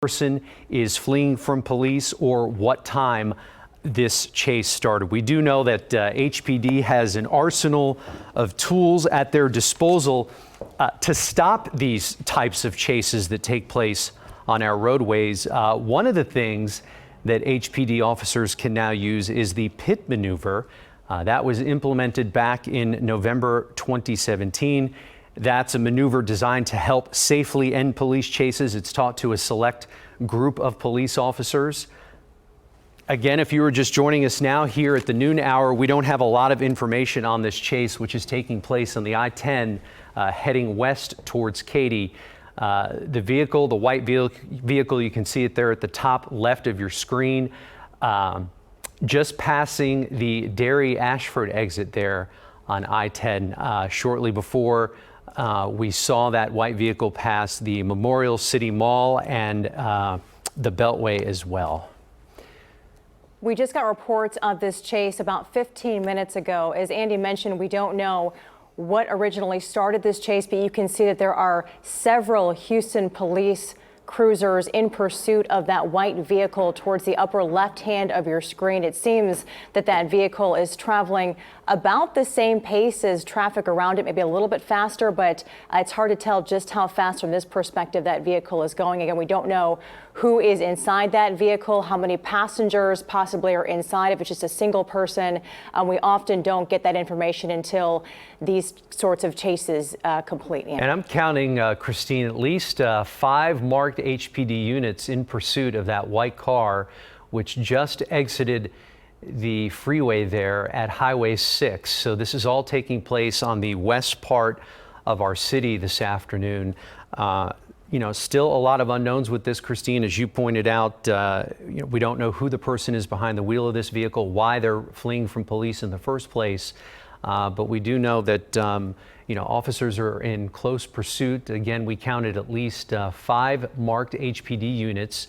Person is fleeing from police or what time this chase started. We do know that HPD has an arsenal of tools at their disposal to stop these types of chases that take place on our roadways. One of the things that HPD officers can now use is the pit maneuver. That was implemented back in November 2017. That's a maneuver designed to help safely end police chases. It's taught to a select group of police officers. Again, if you were just joining us now here at the noon hour, we don't have a lot of information on this chase, which is taking place on the I-10 heading west towards Katy. The vehicle, the white vehicle, you can see it there at the top left of your screen, just passing the Derry Ashford exit there on I-10 shortly before we saw that white vehicle pass the Memorial City Mall and the Beltway as well. We just got reports of this chase about 15 minutes ago. As Andy mentioned, we don't know what originally started this chase, but you can see that there are several Houston police cruisers in pursuit of that white vehicle towards the upper left hand of your screen. It seems that that vehicle is traveling about the same pace as traffic around it, maybe a little bit faster, but it's hard to tell just how fast from this perspective that vehicle is going. Again, we don't know who is inside that vehicle, how many passengers possibly are inside, if it's just a single person. We often don't get that information until these sorts of chases complete. And I'm counting, Christine, at least 5 marked HPD units in pursuit of that white car, which just exited the freeway there at Highway 6. So this is all taking place on the west part of our city this afternoon. Still a lot of unknowns with this, Christine. As you pointed out, we don't know who the person is behind the wheel of this vehicle, why they're fleeing from police in the first place. But we do know that, officers are in close pursuit. Again, we counted at least 5 marked HPD units.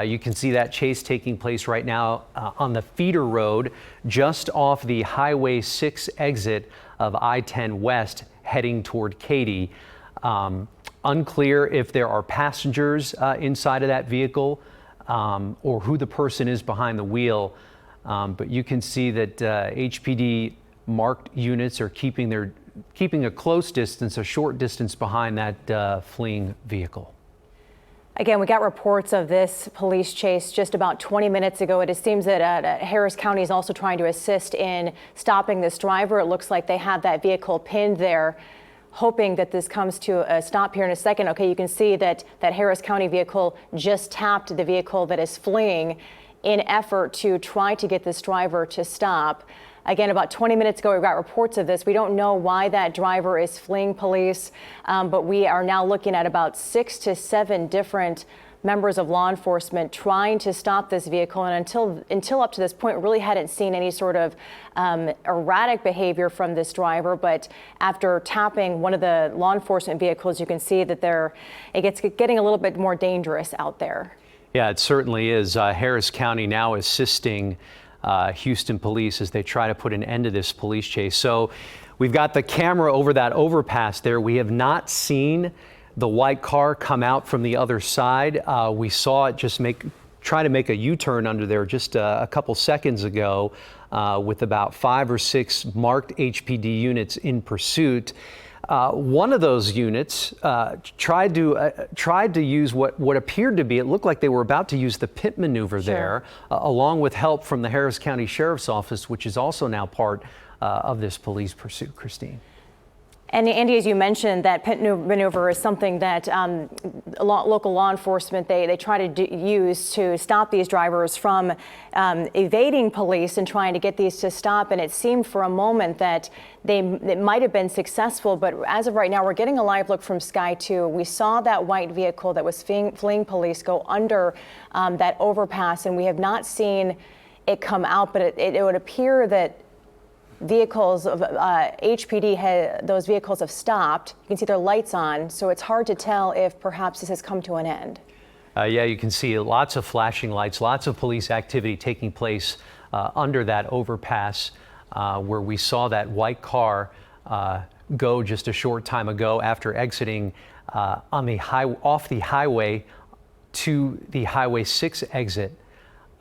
You can see that chase taking place right now on the feeder road just off the Highway 6 exit of I-10 West heading toward Katy. Unclear if there are passengers inside of that vehicle or who the person is behind the wheel. But you can see that HPD marked units are keeping a close distance, a short distance behind that fleeing vehicle. Again, we got reports of this police chase just about 20 minutes ago. It seems that Harris County is also trying to assist in stopping this driver. It looks like they have that vehicle pinned there, hoping that this comes to a stop here in a second. Okay, you can see that that Harris County vehicle just tapped the vehicle that is fleeing in effort to try to get this driver to stop. Again, about 20 minutes ago, we got reports of this. We don't know why that driver is fleeing police, but we are now looking at about 6 to 7 different members of law enforcement trying to stop this vehicle. And until up to this point, really hadn't seen any sort of erratic behavior from this driver. But after tapping one of the law enforcement vehicles, you can see that it gets getting a little bit more dangerous out there. Yeah, it certainly is. Harris County now assisting Houston police as they try to put an end to this police chase. So we've got the camera over that overpass there. We have not seen the white car come out from the other side. We saw it just try to make a U-turn under there just a couple seconds ago with about 5 or 6 marked HPD units in pursuit. One of those units tried to use what appeared to be, it looked like they were about to use the pit maneuver there, along with help from the Harris County Sheriff's Office, which is also now part of this police pursuit, Christine. And Andy, as you mentioned, that pit maneuver is something that local law enforcement, they try to use to stop these drivers from evading police and trying to get these to stop. And it seemed for a moment that it might have been successful. But as of right now, we're getting a live look from Sky 2. We saw that white vehicle that was fleeing police go under that overpass, and we have not seen it come out. But it would appear that vehicles of HPD, those vehicles have stopped. You can see their lights on, so it's hard to tell if perhaps this has come to an end. Yeah, you can see lots of flashing lights, lots of police activity taking place under that overpass where we saw that white car go just a short time ago after exiting off the highway to the Highway 6 exit.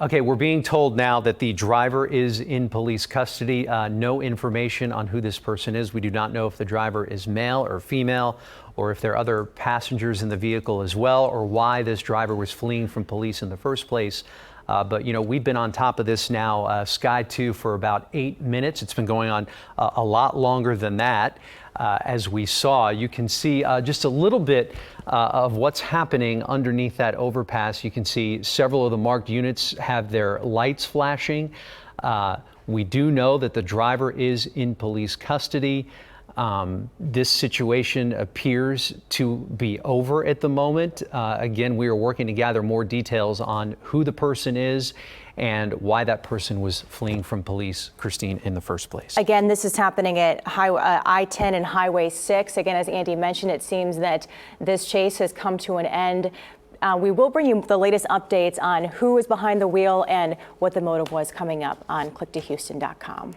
Okay, we're being told now that the driver is in police custody. No information on who this person is. We do not know if the driver is male or female, or if there are other passengers in the vehicle as well, or why this driver was fleeing from police in the first place. But, you know, we've been on top of this now, Sky 2, for about 8 minutes. It's been going on a lot longer than that. As we saw, you can see just a little bit of what's happening underneath that overpass. You can see several of the marked units have their lights flashing. We do know that the driver is in police custody. This situation appears to be over at the moment. Again, we are working to gather more details on who the person is and why that person was fleeing from police, Christine, in the first place. Again, this is happening at I-10 and Highway 6. Again, as Andy mentioned, it seems that this chase has come to an end. We will bring you the latest updates on who is behind the wheel and what the motive was coming up on click2houston.com.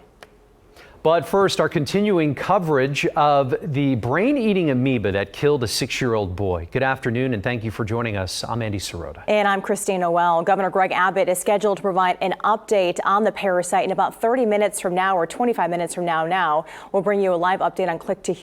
But first, our continuing coverage of the brain-eating amoeba that killed a 6-year-old boy. Good afternoon, and thank you for joining us. I'm Andy Sirota. And I'm Christine Noel. Governor Greg Abbott is scheduled to provide an update on the parasite in about 30 minutes from now, or 25 minutes from now. We'll bring you a live update on Click2